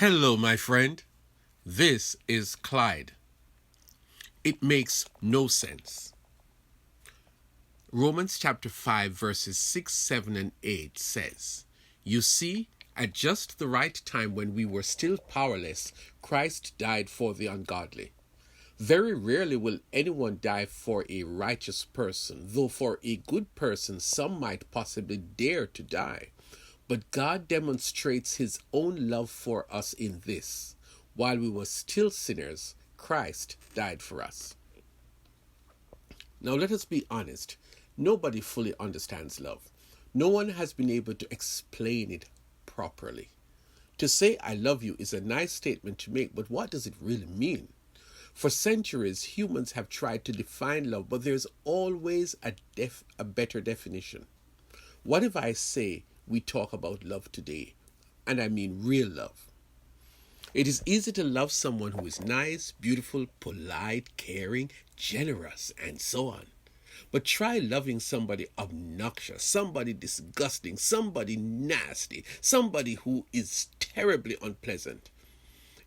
Hello, my friend. This is Clyde. It makes no sense. Romans chapter 5, verses 6, 7, and 8 says, "You see, at just the right time when we were still powerless, Christ died for the ungodly. Very rarely will anyone die for a righteous person, though for a good person some might possibly dare to die. But God demonstrates his own love for us in this: while we were still sinners, Christ died for us." Now let us be honest. Nobody fully understands love. No one has been able to explain it properly. To say "I love you" is a nice statement to make, but what does it really mean? For centuries, humans have tried to define love, but there's always a better definition. What if I say we talk about love today, and I mean real love? It is easy to love someone who is nice, beautiful, polite, caring, generous, and so on. But try loving somebody obnoxious, somebody disgusting, somebody nasty, somebody who is terribly unpleasant.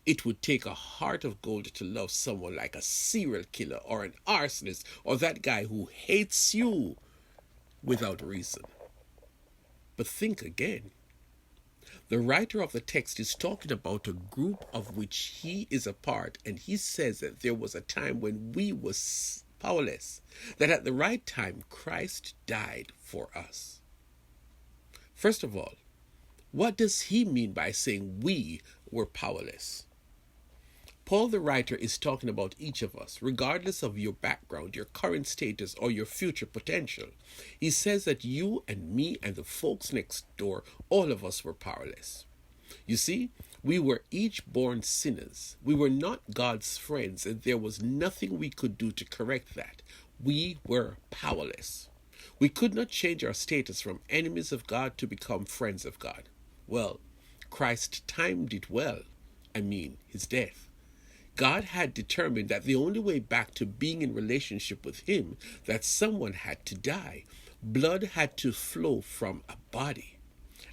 It would take a heart of gold to love someone like a serial killer or an arsonist or that guy who hates you without reason. But think again. The writer of the text is talking about a group of which he is a part, and he says that there was a time when we were powerless, that at the right time Christ died for us. First of all, what does he mean by saying we were powerless? Paul the writer is talking about each of us, regardless of your background, your current status, or your future potential. He says that you and me and the folks next door, all of us were powerless. You see, we were each born sinners. We were not God's friends, and there was nothing we could do to correct that. We were powerless. We could not change our status from enemies of God to become friends of God. Well, Christ timed it well. His death. God had determined that the only way back to being in relationship with him, that someone had to die. Blood had to flow from a body.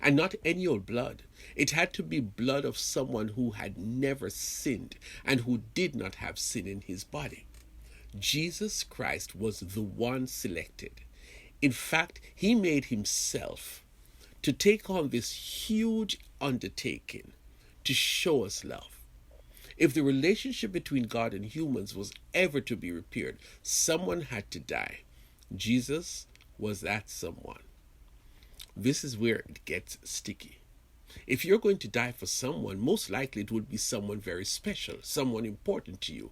And not any old blood. It had to be blood of someone who had never sinned and who did not have sin in his body. Jesus Christ was the one selected. In fact, he made himself to take on this huge undertaking to show us love. If the relationship between God and humans was ever to be repaired, someone had to die. Jesus was that someone. This is where it gets sticky. If you're going to die for someone, most likely it would be someone very special, someone important to you.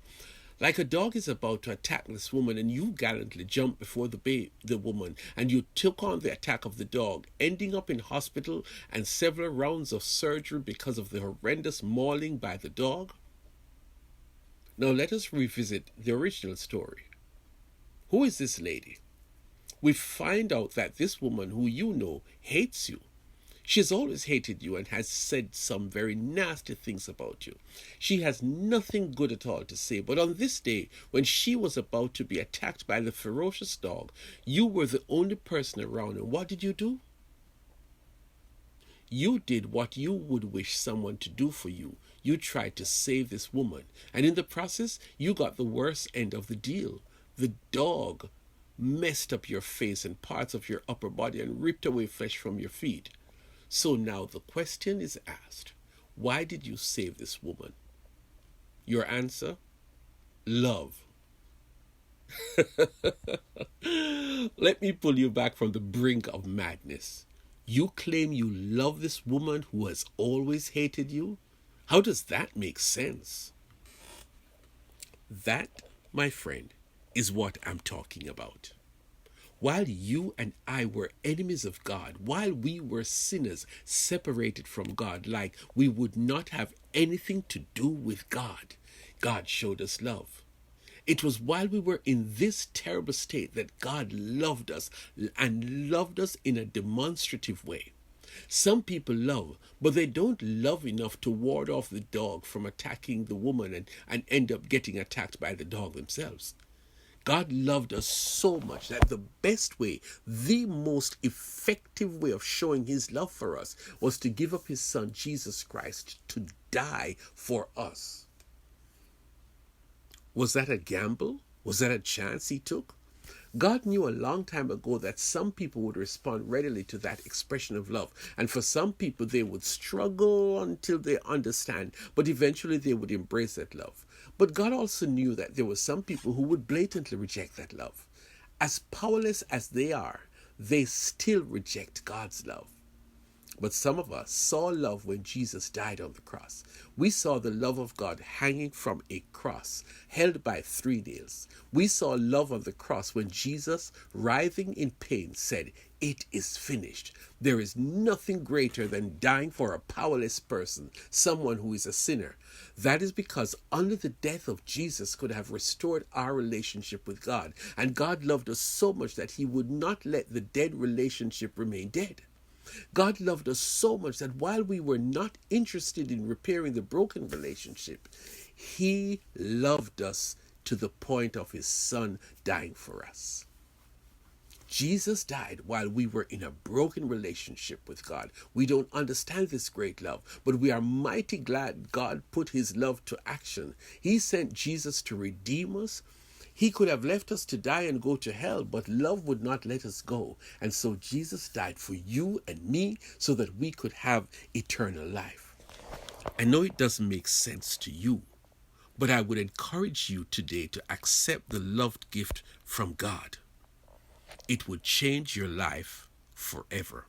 Like a dog is about to attack this woman, and you gallantly jumped before the woman, and you took on the attack of the dog, ending up in hospital and several rounds of surgery because of the horrendous mauling by the dog. Now let us revisit the original story. Who is this lady? We find out that this woman, who you know, hates you. She has always hated you and has said some very nasty things about you. She has nothing good at all to say, but on this day, when she was about to be attacked by the ferocious dog, you were the only person around, and what did you do? You did what you would wish someone to do for you. You tried to save this woman, and in the process, you got the worst end of the deal. The dog messed up your face and parts of your upper body and ripped away flesh from your feet. So now the question is asked, why did you save this woman? Your answer? Love. Let me pull you back from the brink of madness. You claim you love this woman who has always hated you? How does that make sense? That, my friend, is what I'm talking about. While you and I were enemies of God, while we were sinners separated from God, like we would not have anything to do with God, God showed us love. It was while we were in this terrible state that God loved us, and loved us in a demonstrative way. Some people love, but they don't love enough to ward off the dog from attacking the woman and end up getting attacked by the dog themselves. God loved us so much that the best way, the most effective way of showing his love for us was to give up his son, Jesus Christ, to die for us. Was that a gamble? Was that a chance he took? God knew a long time ago that some people would respond readily to that expression of love. And for some people, they would struggle until they understand, but eventually they would embrace that love. But God also knew that there were some people who would blatantly reject that love. As powerless as they are, they still reject God's love. But some of us saw love when Jesus died on the cross. We saw the love of God hanging from a cross, held by 3 nails. We saw love on the cross when Jesus, writhing in pain, said, "It is finished." There is nothing greater than dying for a powerless person, someone who is a sinner. That is because only the death of Jesus could have restored our relationship with God. And God loved us so much that he would not let the dead relationship remain dead. God loved us so much that while we were not interested in repairing the broken relationship, he loved us to the point of his son dying for us. Jesus died while we were in a broken relationship with God. We don't understand this great love, but we are mighty glad God put his love to action. He sent Jesus to redeem us. He could have left us to die and go to hell, but love would not let us go. And so Jesus died for you and me so that we could have eternal life. I know it doesn't make sense to you, but I would encourage you today to accept the loved gift from God. It would change your life forever.